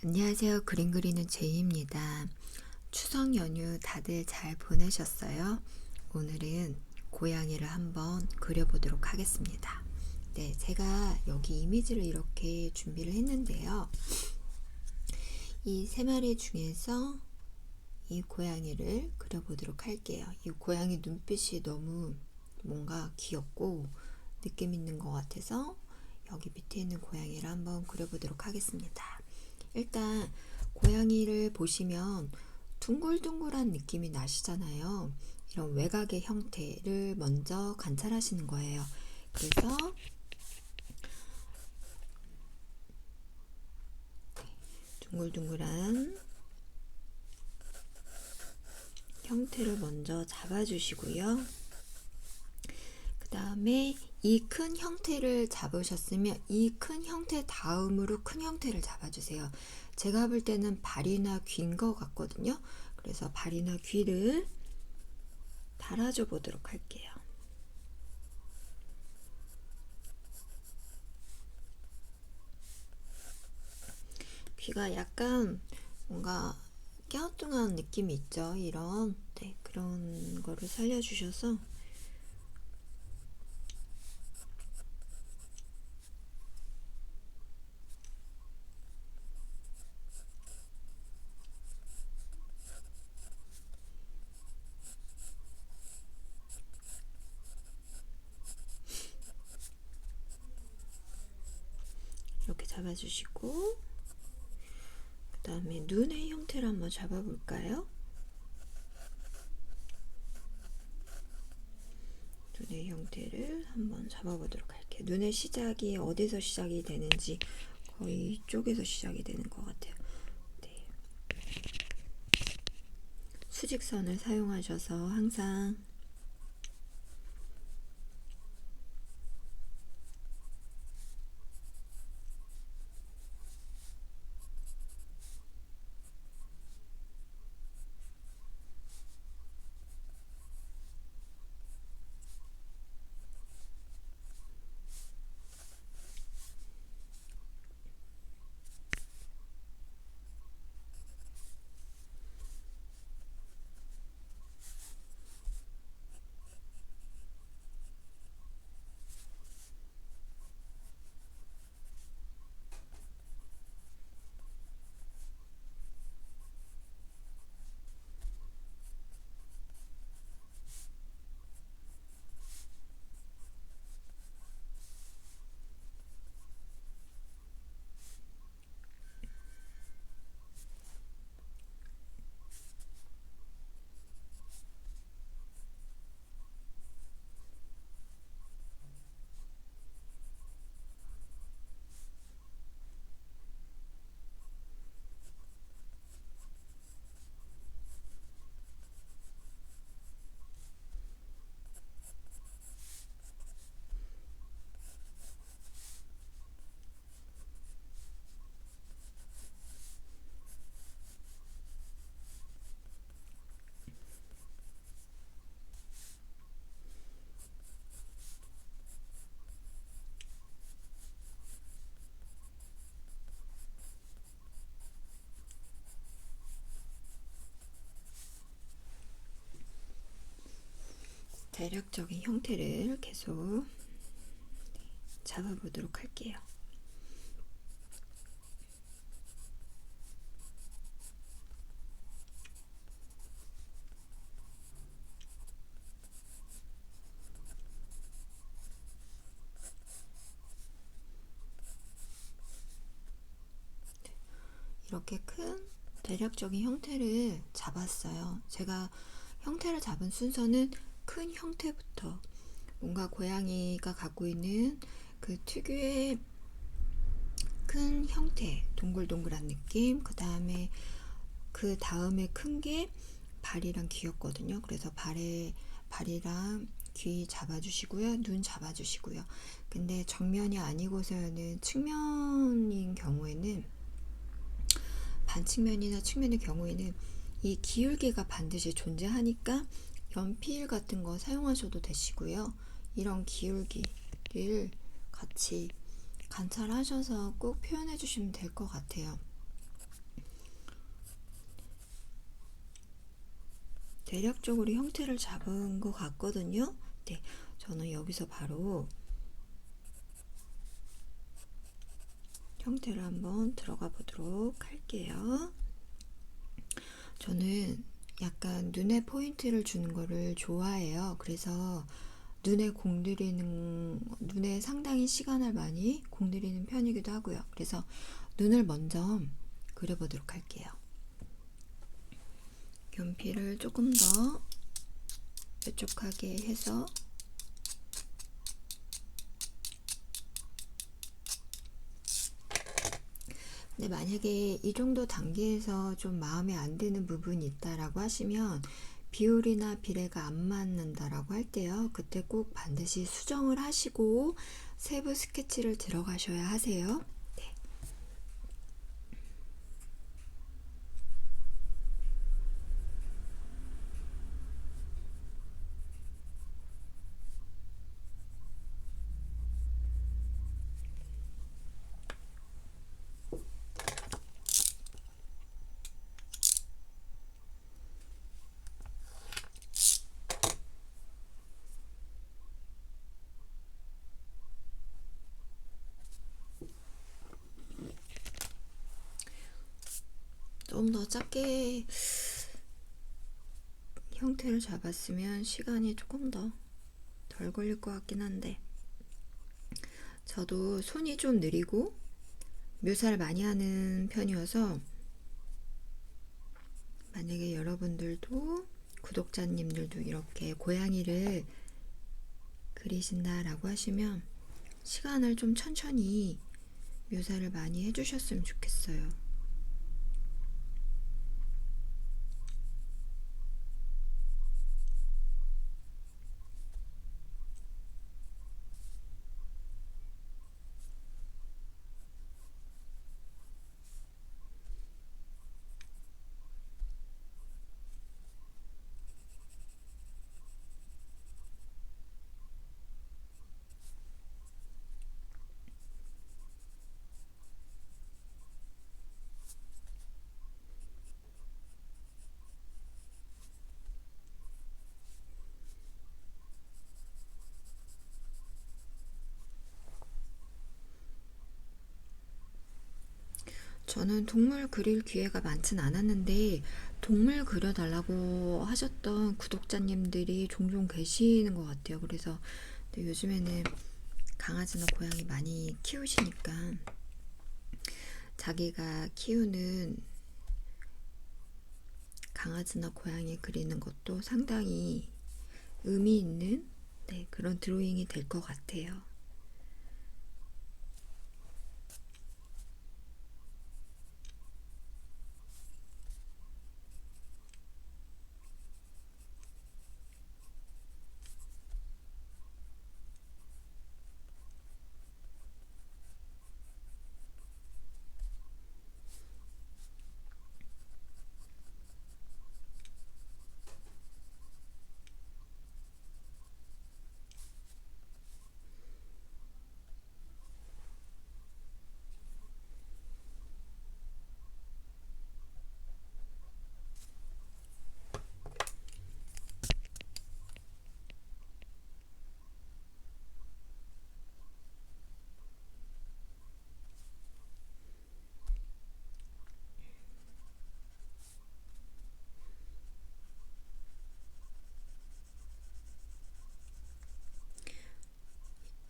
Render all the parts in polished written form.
안녕하세요. 그림 그리는 제이입니다. 추석 연휴 다들 잘 보내셨어요? 오늘은 고양이를 한번 그려보도록 하겠습니다. 네, 제가 여기 이미지를 이렇게 준비를 했는데요. 이 세 마리 중에서 이 고양이를 그려보도록 할게요. 이 고양이 눈빛이 너무 뭔가 귀엽고 느낌 있는 것 같아서 여기 밑에 있는 고양이를 한번 그려보도록 하겠습니다. 일단 고양이를 보시면 둥글둥글한 느낌이 나시잖아요. 이런 외곽의 형태를 먼저 관찰하시는 거예요. 그래서 둥글둥글한 형태를 먼저 잡아주시고요. 그 다음에 이 큰 형태를 잡으셨으면 이 큰 형태 다음으로 큰 형태를 잡아주세요. 제가 볼 때는 발이나 귀인 것 같거든요. 그래서 발이나 귀를 달아줘 보도록 할게요. 귀가 약간 뭔가 갸우뚱한 느낌이 있죠. 이런 그런 거를 살려주셔서 이렇게 잡아주시고, 그 다음에 눈의 형태를 한번 잡아볼까요? 눈의 형태를 한번 잡아보도록 할게요. 눈의 시작이 어디서 시작이 되는지 거의 이쪽에서 시작이 되는 것 같아요. 네. 수직선을 사용하셔서 항상 대략적인 형태를 계속 잡아보도록 할게요. 이렇게 큰 대략적인 형태를 잡았어요. 제가 형태를 잡은 순서는 큰 형태부터 뭔가 고양이가 갖고 있는 그 특유의 큰 형태, 동글동글한 느낌, 그 다음에 큰 게 발이랑 귀였거든요. 그래서 발이랑 귀 잡아주시고요. 눈 잡아주시고요. 근데 정면이 아니고서는 측면인 경우에는 반측면이나 측면의 경우에는 이 기울기가 반드시 존재하니까 연필 같은 거 사용하셔도 되시고요. 이런 기울기를 같이 관찰하셔서 꼭 표현해 주시면 될 것 같아요. 대략적으로 형태를 잡은 것 같거든요. 네, 저는 여기서 바로 형태를 한번 들어가 보도록 할게요. 저는 약간 눈에 포인트를 주는 거를 좋아해요. 그래서 눈에 상당히 시간을 많이 공들이는 편이기도 하고요. 그래서 눈을 먼저 그려보도록 할게요. 연필을 조금 더 뾰족하게 해서 근데 만약에 이 정도 단계에서 좀 마음에 안 드는 부분이 있다라고 하시면 비율이나 비례가 안 맞는다라고 할 때요. 그때 꼭 반드시 수정을 하시고 세부 스케치를 들어가셔야 하세요. 네. 좀 더 작게 형태를 잡았으면 시간이 조금 더 덜 걸릴 것 같긴 한데 저도 손이 좀 느리고 묘사를 많이 하는 편이어서 만약에 여러분들도 구독자님들도 이렇게 고양이를 그리신다라고 하시면 시간을 좀 천천히 묘사를 많이 해주셨으면 좋겠어요. 저는 동물 그릴 기회가 많진 않았는데 동물 그려달라고 하셨던 구독자님들이 종종 계시는 것 같아요. 그래서 요즘에는 강아지나 고양이 많이 키우시니까 자기가 키우는 강아지나 고양이 그리는 것도 상당히 의미 있는 그런 드로잉이 될 것 같아요.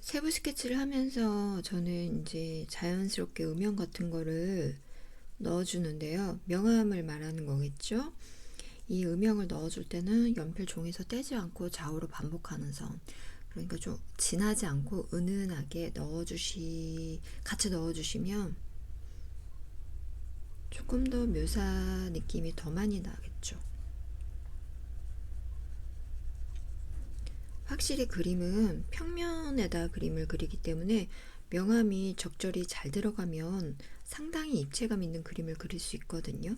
세부 스케치를 하면서 저는 이제 자연스럽게 음영 같은 거를 넣어주는데요. 명암을 말하는 거겠죠? 이 음영을 넣어줄 때는 연필 종이서 떼지 않고 좌우로 반복하는 선. 그러니까 좀 진하지 않고 은은하게 같이 넣어주시면 조금 더 묘사 느낌이 더 많이 나겠죠. 확실히 그림은 평면에다 그림을 그리기 때문에 명암이 적절히 잘 들어가면 상당히 입체감 있는 그림을 그릴 수 있거든요.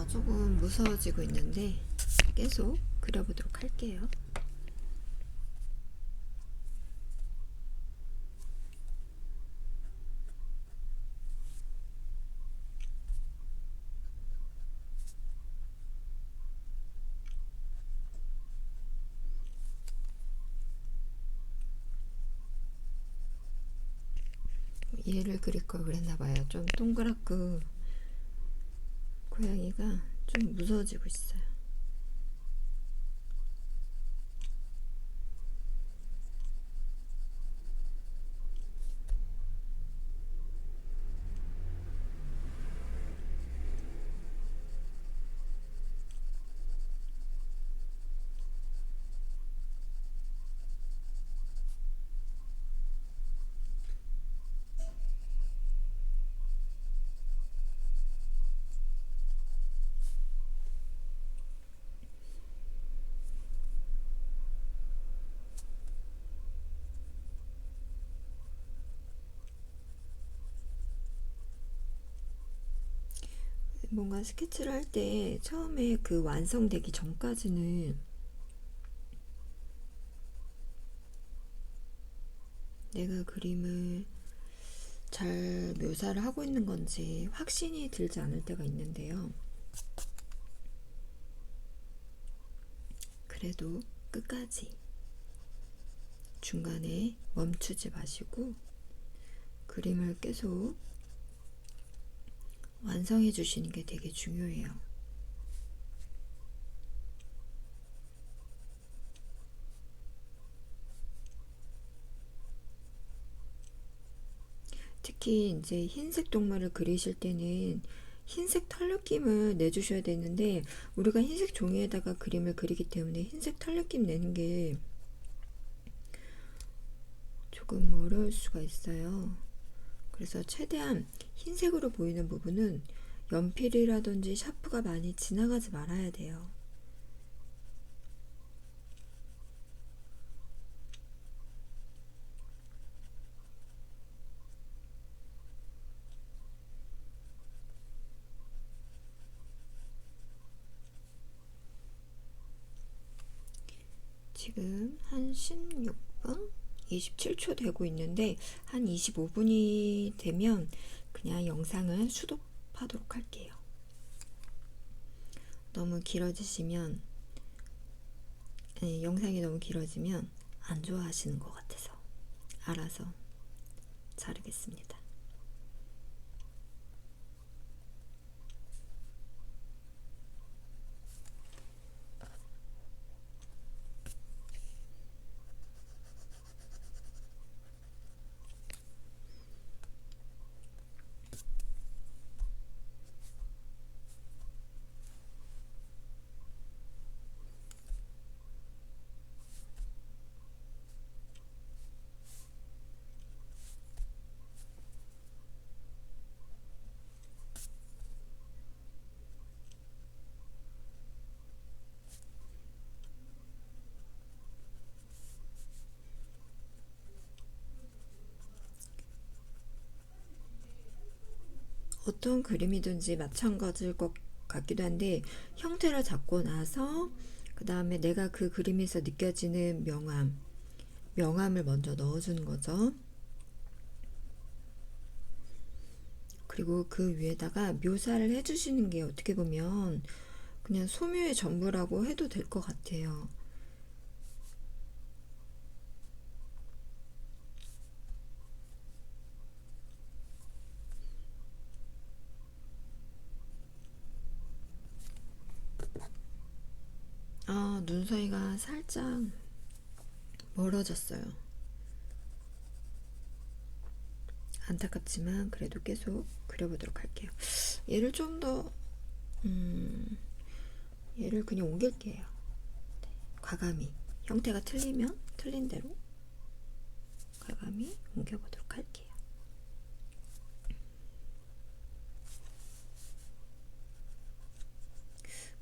조금 무서워지고 있는데 계속 그려보도록 할게요. 얘를 그릴 걸 그랬나봐요. 좀 동그랗고 고양이가 좀 무서워지고 있어요. 뭔가 스케치를 할 때 처음에 그 완성되기 전까지는 내가 그림을 잘 묘사를 하고 있는 건지 확신이 들지 않을 때가 있는데요. 그래도 끝까지 중간에 멈추지 마시고 그림을 계속 완성해 주시는 게 되게 중요해요. 특히 이제 흰색 동물을 그리실 때는 흰색 털 느낌을 내주셔야 되는데 우리가 흰색 종이에다가 그림을 그리기 때문에 흰색 털 느낌 내는 게 조금 어려울 수가 있어요. 그래서 최대한 흰색으로 보이는 부분은 연필이라든지 샤프가 많이 지나가지 말아야 돼요. 지금 한 16분? 27초 되고 있는데 한 25분이 되면 그냥 영상을 수독하도록 할게요. 너무 길어지시면 영상이 너무 길어지면 안 좋아하시는 것 같아서 알아서 자르겠습니다. 어떤 그림이든지 마찬가지일 것 같기도 한데 형태를 잡고 나서 그 다음에 내가 그 그림에서 느껴지는 명암을 먼저 넣어주는 거죠. 그리고 그 위에다가 묘사를 해주시는 게 어떻게 보면 그냥 소묘의 전부라고 해도 될 것 같아요. 눈 사이가 살짝 멀어졌어요. 안타깝지만 그래도 계속 그려보도록 할게요. 얘를 좀 더 얘를 그냥 옮길게요. 과감히 형태가 틀리면 틀린 대로 과감히 옮겨보도록 할게요.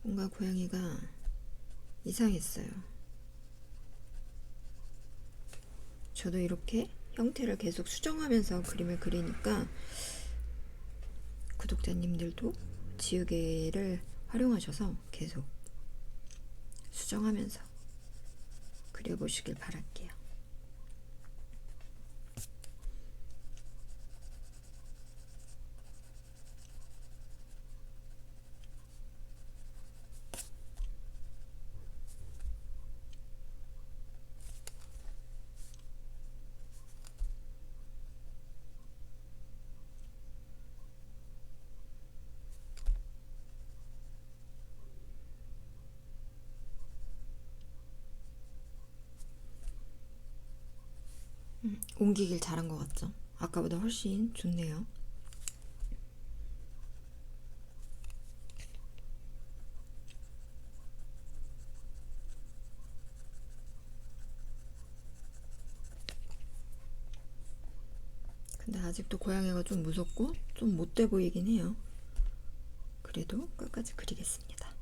뭔가 고양이가 이상했어요. 저도 이렇게 형태를 계속 수정하면서 그림을 그리니까 구독자님들도 지우개를 활용하셔서 계속 수정하면서 그려보시길 바랄게요. 옮기길 잘한 것 같죠? 아까보다 훨씬 좋네요. 근데 아직도 고양이가 좀 무섭고 좀 못돼 보이긴 해요. 그래도 끝까지 그리겠습니다.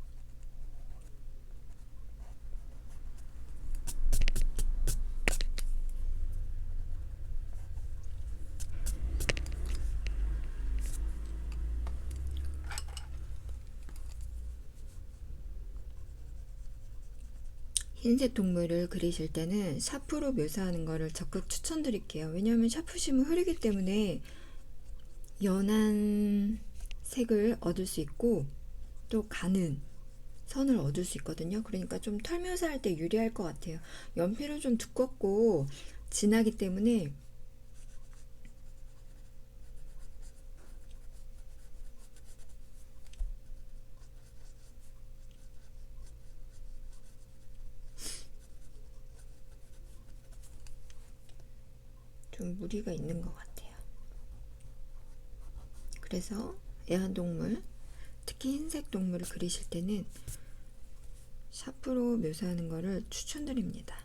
흰색 동물을 그리실 때는 샤프로 묘사하는 것을 적극 추천드릴게요. 왜냐하면 샤프심은 흐리기 때문에 연한 색을 얻을 수 있고 또 가는 선을 얻을 수 있거든요. 그러니까 좀 털 묘사할 때 유리할 것 같아요. 연필은 좀 두껍고 진하기 때문에 좀 무리가 있는 것 같아요. 그래서 애완동물, 특히 흰색 동물을 그리실 때는 샤프로 묘사하는 것을 추천드립니다.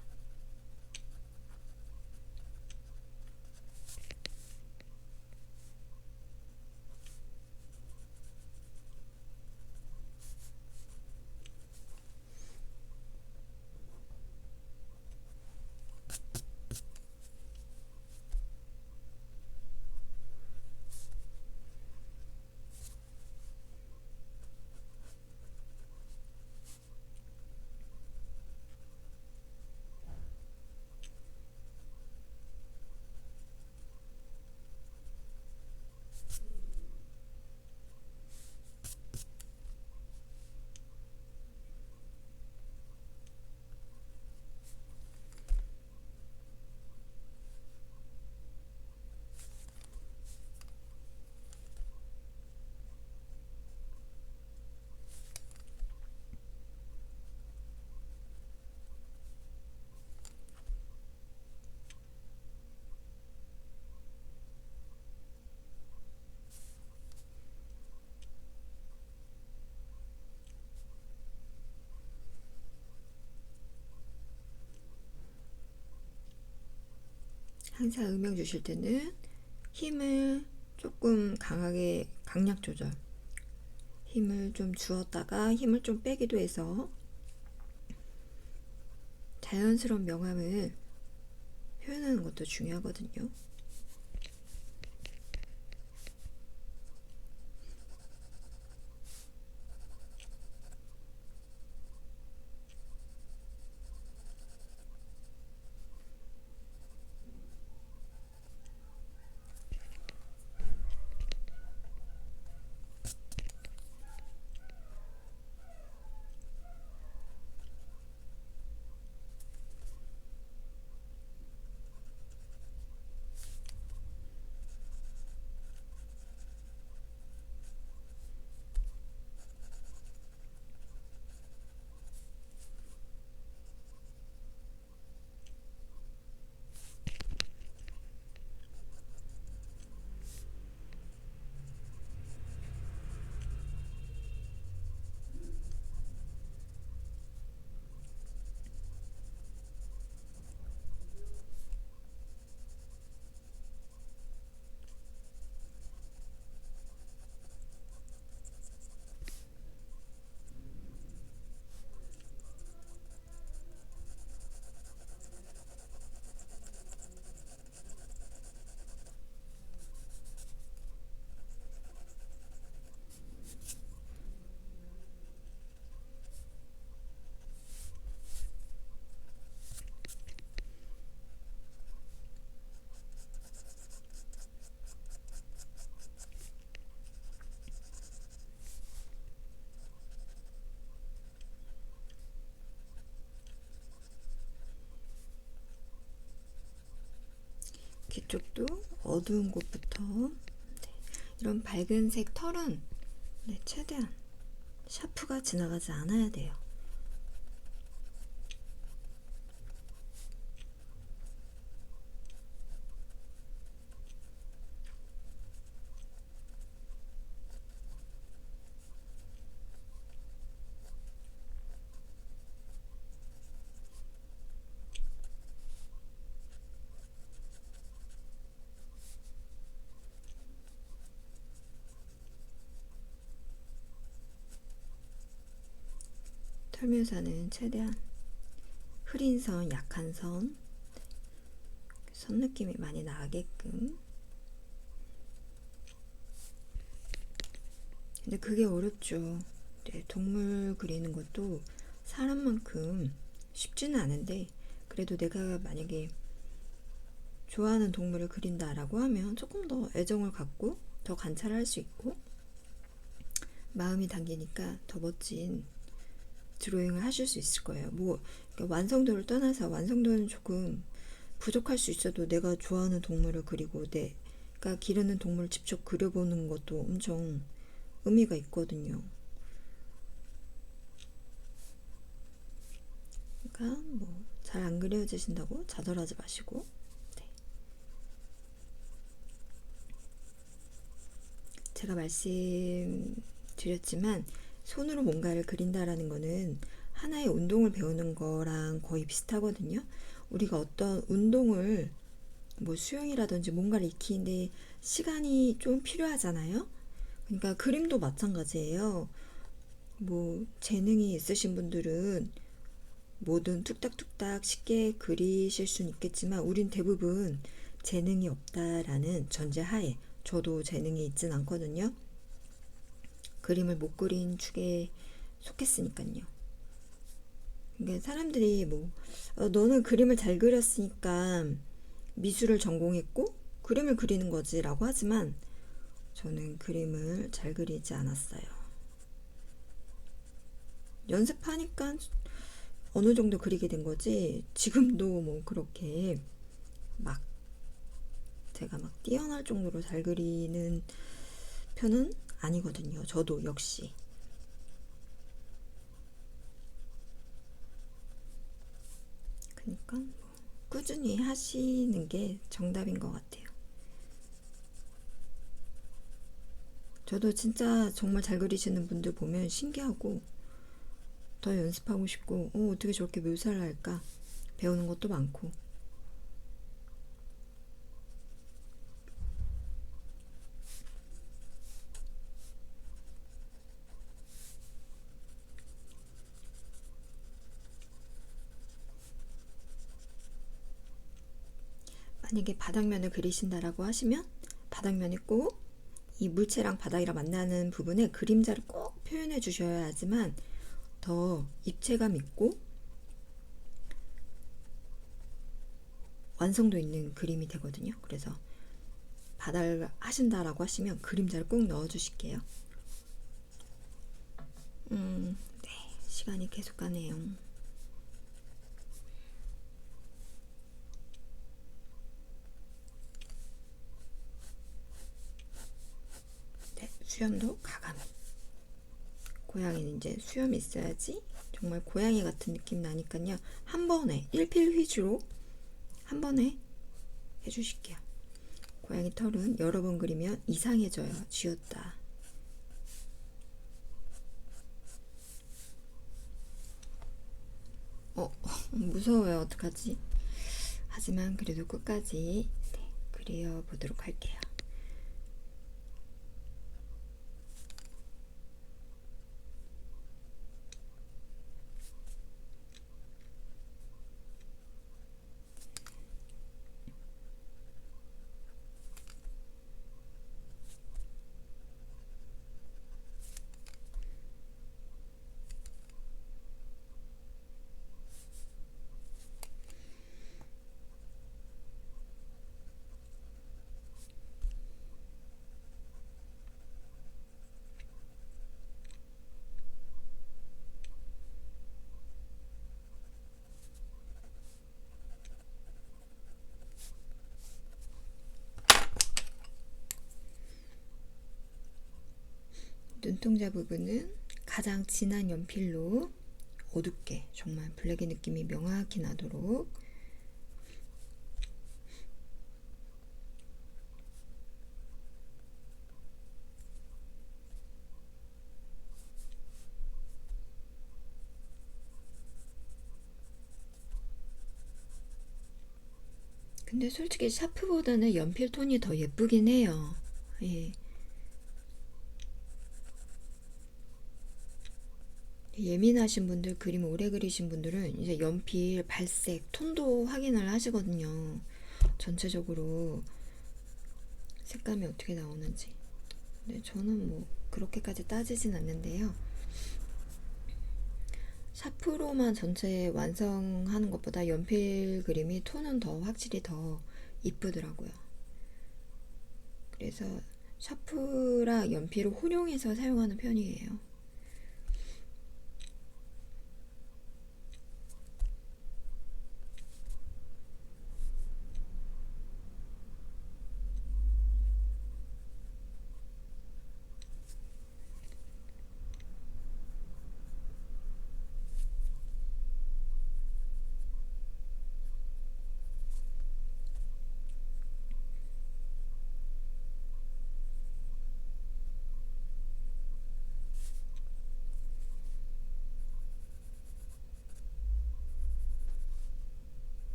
항상 음영 주실 때는 힘을 조금 강하게 강약 조절, 힘을 좀 주었다가 힘을 좀 빼기도 해서 자연스러운 명암을 표현하는 것도 중요하거든요. 귀 쪽도 어두운 곳부터. 네. 이런 밝은색 털은 네, 최대한 샤프가 지나가지 않아야 돼요. 털묘사는 최대한 흐린 선, 약한 선, 선 느낌이 많이 나게끔. 근데 그게 어렵죠. 네, 동물 그리는 것도 사람만큼 쉽지는 않은데, 그래도 내가 만약에 좋아하는 동물을 그린다라고 하면 조금 더 애정을 갖고 더 관찰할 수 있고 마음이 담기니까 더 멋진 드로잉을 하실 수 있을 거예요. 뭐 그러니까 완성도를 떠나서, 완성도는 조금 부족할 수 있어도 내가 좋아하는 동물을 그리고 내가 기르는 동물을 직접 그려보는 것도 엄청 의미가 있거든요. 그러니까 뭐 잘 안 그려지신다고 좌절하지 마시고. 네. 제가 말씀드렸지만 손으로 뭔가를 그린다라는 거는 하나의 운동을 배우는 거랑 거의 비슷하거든요. 우리가 어떤 운동을 뭐 수영이라든지 뭔가를 익히는데 시간이 좀 필요하잖아요. 그러니까 그림도 마찬가지예요. 뭐 재능이 있으신 분들은 뭐든 뚝딱뚝딱 쉽게 그리실 수는 있겠지만 우린 대부분 재능이 없다라는 전제하에, 저도 재능이 있진 않거든요. 그림을 못 그린 축에 속했으니까요. 그러니까 사람들이 뭐 너는 그림을 잘 그렸으니까 미술을 전공했고 그림을 그리는 거지 라고 하지만 저는 그림을 잘 그리지 않았어요. 연습하니까 어느 정도 그리게 된 거지 지금도 뭐 그렇게 막 제가 막 뛰어날 정도로 잘 그리는 편은 아니거든요. 저도 역시. 그러니까 뭐 꾸준히 하시는 게 정답인 것 같아요. 저도 진짜 정말 잘 그리시는 분들 보면 신기하고 더 연습하고 싶고 어떻게 저렇게 묘사를 할까 배우는 것도 많고. 만약에 바닥면을 그리신다라고 하시면 바닥면에 꼭 이 물체랑 바닥이랑 만나는 부분에 그림자를 꼭 표현해 주셔야지만 더 입체감 있고 완성도 있는 그림이 되거든요. 그래서 바닥을 하신다라고 하시면 그림자를 꼭 넣어 주실게요. 네, 시간이 계속 가네요. 네, 수염도 가감이. 고양이는 이제 수염이 있어야지 정말 고양이 같은 느낌 나니까요. 한 번에 1필 휘주로 한 번에 해주실게요. 고양이 털은 여러 번 그리면 이상해져요. 쥐었다. 무서워요. 어떡하지? 하지만 그래도 끝까지 그려보도록 할게요. 눈동자 부분은 가장 진한 연필로 어둡게 정말 블랙의 느낌이 명확히 나도록 근데 솔직히 샤프보다는 연필 톤이 더 예쁘긴 해요. 예. 예민하신 분들, 그림 오래 그리신 분들은 이제 연필 발색, 톤도 확인을 하시거든요. 전체적으로 색감이 어떻게 나오는지. 근데 저는 뭐 그렇게까지 따지진 않는데요. 샤프로만 전체 완성하는 것보다 연필 그림이 톤은 더 확실히 더 이쁘더라고요. 그래서 샤프랑 연필을 혼용해서 사용하는 편이에요.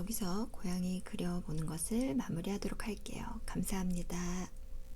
여기서 고양이 그려보는 것을 마무리하도록 할게요. 감사합니다.